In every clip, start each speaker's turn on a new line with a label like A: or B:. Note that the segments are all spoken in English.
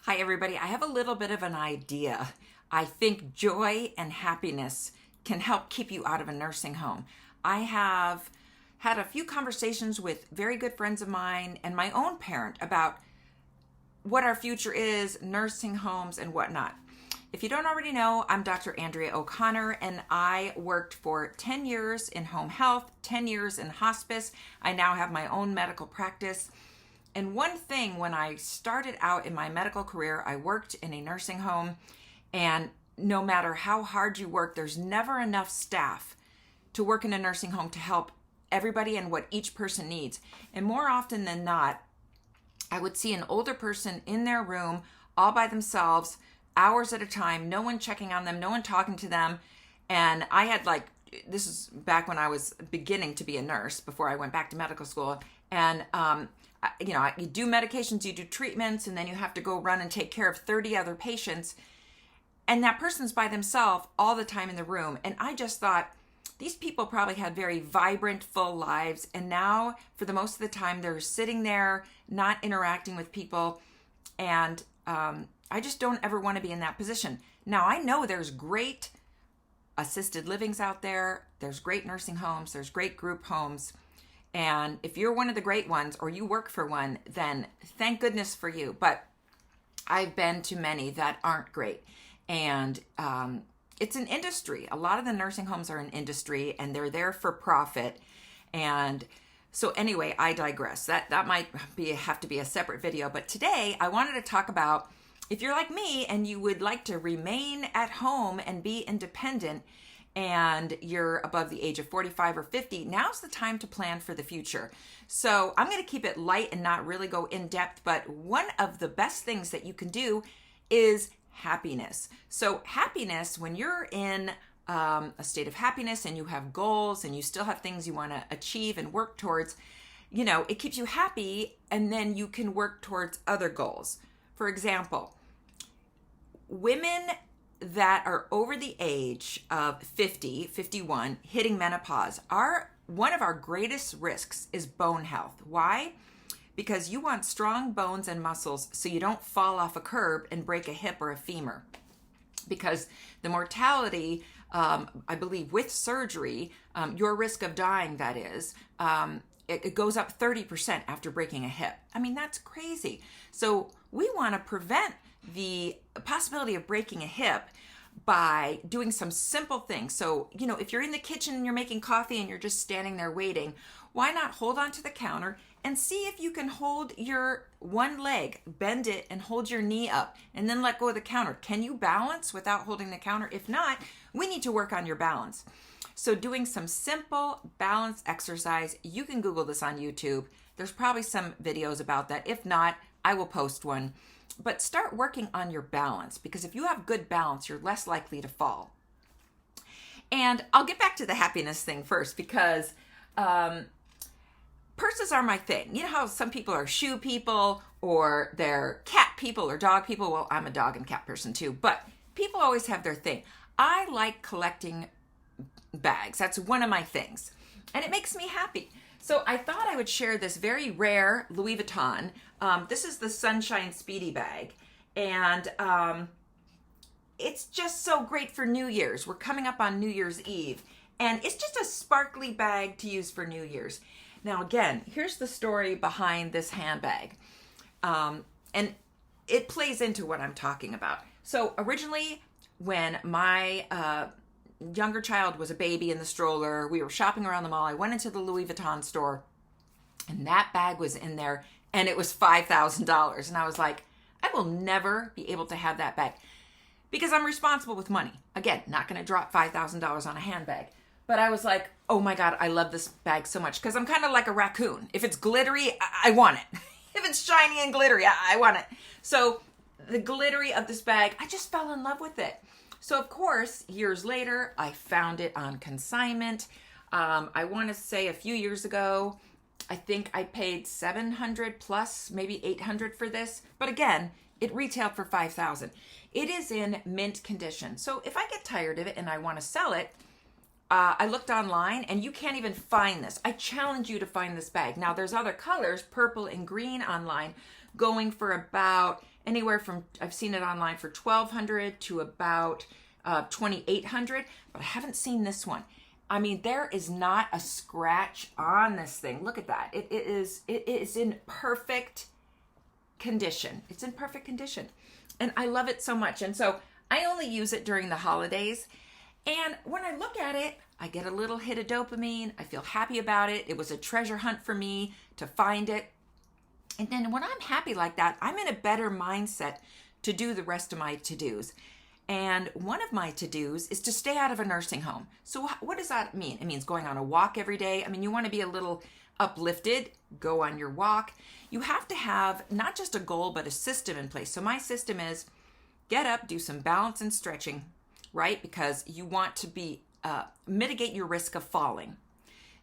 A: Hi, everybody. I have a little bit of an idea. I think joy and happiness can help keep you out of a nursing home. I have had a few conversations with very good friends of mine and my own parent about what our future is, nursing homes, and whatnot. If you don't already know, I'm Dr. Andrea O'Connor, and I worked for 10 years in home health, 10 years in hospice. I now have my own medical practice. And one thing, when I started out in my medical career, I worked in a nursing home, and no matter how hard you work, there's never enough staff to work in a nursing home to help everybody and what each person needs. And more often than not, I would see an older person in their room all by themselves, hours at a time, no one checking on them, no one talking to them. And I had this is back when I was beginning to be a nurse before I went back to medical school. And, you do medications, you do treatments, and then you have to go run and take care of 30 other patients. And that person's by themselves all the time in the room. And I just thought, these people probably had very vibrant, full lives. And now, for the most of the time, they're sitting there, not interacting with people. And I just don't ever want to be in that position. Now, I know there's great assisted livings out there. There's great nursing homes. There's great group homes. And if you're one of the great ones or you work for one, then thank goodness for you. But I've been to many that aren't great. And it's an industry. A lot of the nursing homes are an industry, and they're there for profit. And so anyway, I digress. That might have to be a separate video. But today I wanted to talk about, if you're like me and you would like to remain at home and be independent, and you're above the age of 45 or 50, now's the time to plan for the future. So I'm going to keep it light and not really go in depth, but one of the best things that you can do is happiness. So happiness, when you're in a state of happiness and you have goals and you still have things you want to achieve and work towards, it keeps you happy, and then you can work towards other goals. For example, women that are over the age of 50, 51, hitting menopause, one of our greatest risks is bone health. Why? Because you want strong bones and muscles so you don't fall off a curb and break a hip or a femur. Because the mortality, I believe with surgery, your risk of dying, that is, it goes up 30% after breaking a hip. I mean, that's crazy. So we want to prevent the possibility of breaking a hip by doing some simple things. So, if you're in the kitchen and you're making coffee and you're just standing there waiting, why not hold onto the counter and see if you can hold your one leg, bend it, and hold your knee up, and then let go of the counter. Can you balance without holding the counter? If not, we need to work on your balance. So doing some simple balance exercise, you can Google this on YouTube. There's probably some videos about that. If not, I will post one. But start working on your balance, because if you have good balance, you're less likely to fall. And I'll get back to the happiness thing first, because purses are my thing. You know how some people are shoe people, or they're cat people or dog people? Well, I'm a dog and cat person too, but people always have their thing. I like collecting bags. That's one of my things, and it makes me happy. So I thought I would share this very rare Louis Vuitton. This is the Sunshine Speedy bag, and it's just so great for New Year's. We're coming up on New Year's Eve, and it's just a sparkly bag to use for New Year's. Now again, here's the story behind this handbag, and it plays into what I'm talking about. So originally, when my younger child was a baby in the stroller, we were shopping around the mall, I went into the Louis Vuitton store, and that bag was in there, and it was $5,000. And I was like, I will never be able to have that bag, because I'm responsible with money. Again, not going to drop $5,000 on a handbag. But I was like, oh my God, I love this bag so much, because I'm kind of like a raccoon. If it's glittery, I want it. If it's shiny and glittery, I want it. So the glittery of this bag, I just fell in love with it. So of course, years later, I found it on consignment. I want to say a few years ago, I think I paid $700 plus, maybe $800 for this. But again, it retailed for $5,000. It is in mint condition. So if I get tired of it and I want to sell it, I looked online, and you can't even find this. I challenge you to find this bag. Now, there's other colors, purple and green online, going for about anywhere from, I've seen it online for $1,200 to about $2,800, but I haven't seen this one. I mean, there is not a scratch on this thing. Look at that. It is in perfect condition. It's in perfect condition. And I love it so much. And so I only use it during the holidays. And when I look at it, I get a little hit of dopamine. I feel happy about it. It was a treasure hunt for me to find it. And then when I'm happy like that, I'm in a better mindset to do the rest of my to-dos. And one of my to-dos is to stay out of a nursing home. So what does that mean? It means going on a walk every day. I mean, you want to be a little uplifted, go on your walk. You have to have not just a goal, but a system in place. So my system is get up, do some balance and stretching, right? Because you want to be mitigate your risk of falling.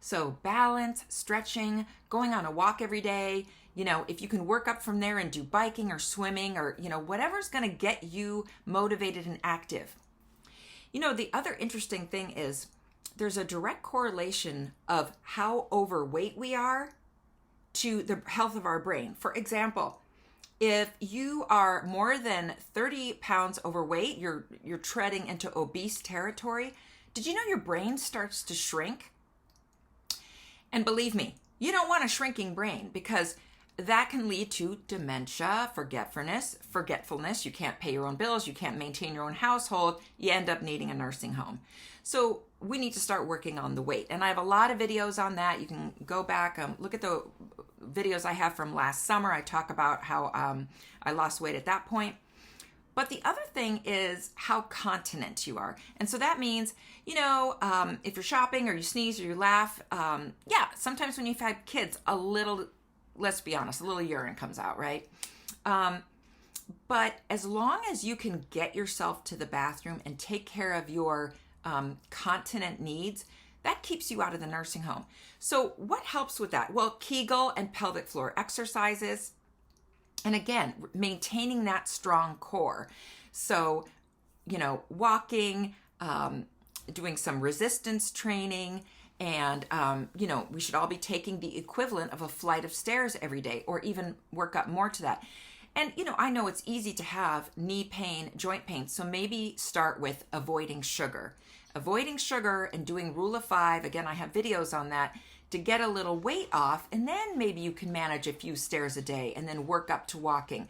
A: So balance, stretching, going on a walk every day. You know, if you can work up from there and do biking or swimming or, you know, whatever's going to get you motivated and active. You know, the other interesting thing is there's a direct correlation of how overweight we are to the health of our brain. For example, if you are more than 30 pounds overweight, you're treading into obese territory. Did you know your brain starts to shrink? And believe me, you don't want a shrinking brain because that can lead to dementia, forgetfulness. You can't pay your own bills. You can't maintain your own household. You end up needing a nursing home. So we need to start working on the weight. And I have a lot of videos on that. You can go back, look at the videos I have from last summer. I talk about how I lost weight at that point. But the other thing is how continent you are. And so that means, you know, if you're shopping or you sneeze or you laugh, sometimes when you've had kids, a little, let's be honest, a little urine comes out, right? But as long as you can get yourself to the bathroom and take care of your continent needs, that keeps you out of the nursing home. So what helps with that? Well, Kegel and pelvic floor exercises. And again, maintaining that strong core. So, you know, walking, doing some resistance training, and, you know, we should all be taking the equivalent of a flight of stairs every day or even work up more to that. And, you know, I know it's easy to have knee pain, joint pain. So maybe start with avoiding sugar. Avoiding sugar and doing rule of 5. Again, I have videos on that to get a little weight off, and then maybe you can manage a few stairs a day and then work up to walking.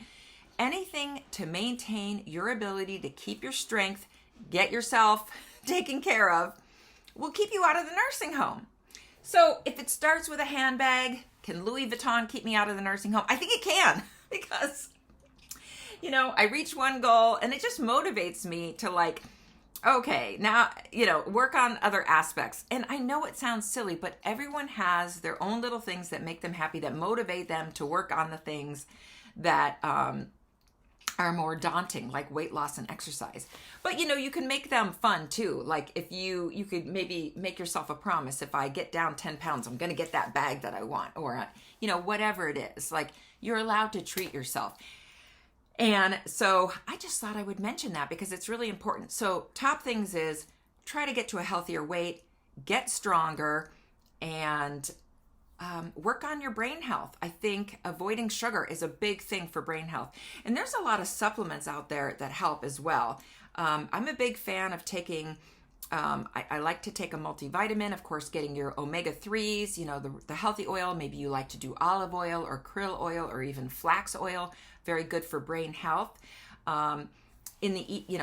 A: Anything to maintain your ability to keep your strength, get yourself taken care of, will keep you out of the nursing home. So if it starts with a handbag, can Louis Vuitton keep me out of the nursing home? I think it can, because, you know, I reach one goal and it just motivates me to like, okay, now, you know, work on other aspects. And I know it sounds silly, but everyone has their own little things that make them happy, that motivate them to work on the things that are more daunting, like weight loss and exercise. But, you know, you can make them fun too. Like if you could maybe make yourself a promise, if I get down 10 pounds, I'm going to get that bag that I want, or, you know, whatever it is. Like you're allowed to treat yourself. And so I just thought I would mention that because it's really important. So top things is try to get to a healthier weight, get stronger, and work on your brain health. I think avoiding sugar is a big thing for brain health. And there's a lot of supplements out there that help as well. I'm a big fan of taking, I like to take a multivitamin, of course, getting your omega-3s, you know, the healthy oil. Maybe you like to do olive oil or krill oil or even flax oil. Very good for brain health.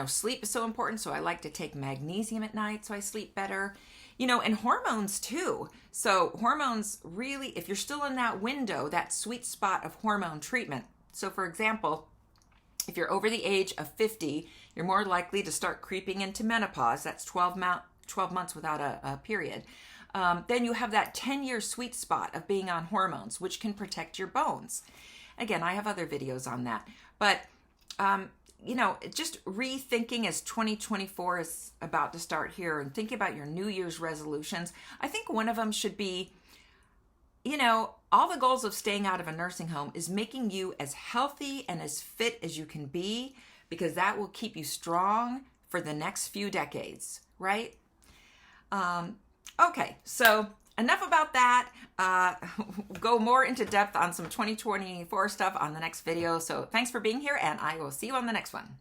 A: Sleep is so important. So I like to take magnesium at night so I sleep better. You know, and hormones too. So hormones really, if you're still in that window, that sweet spot of hormone treatment. So for example, if you're over the age of 50, you're more likely to start creeping into menopause. That's 12 months without a period. Then you have that 10-year sweet spot of being on hormones, which can protect your bones. Again, I have other videos on that. But, just rethinking as 2024 is about to start here and thinking about your New Year's resolutions. I think one of them should be, all the goals of staying out of a nursing home is making you as healthy and as fit as you can be, because that will keep you strong for the next few decades, right? Okay, so enough about that. Go more into depth on some 2024 stuff on the next video. So thanks for being here, and I will see you on the next one.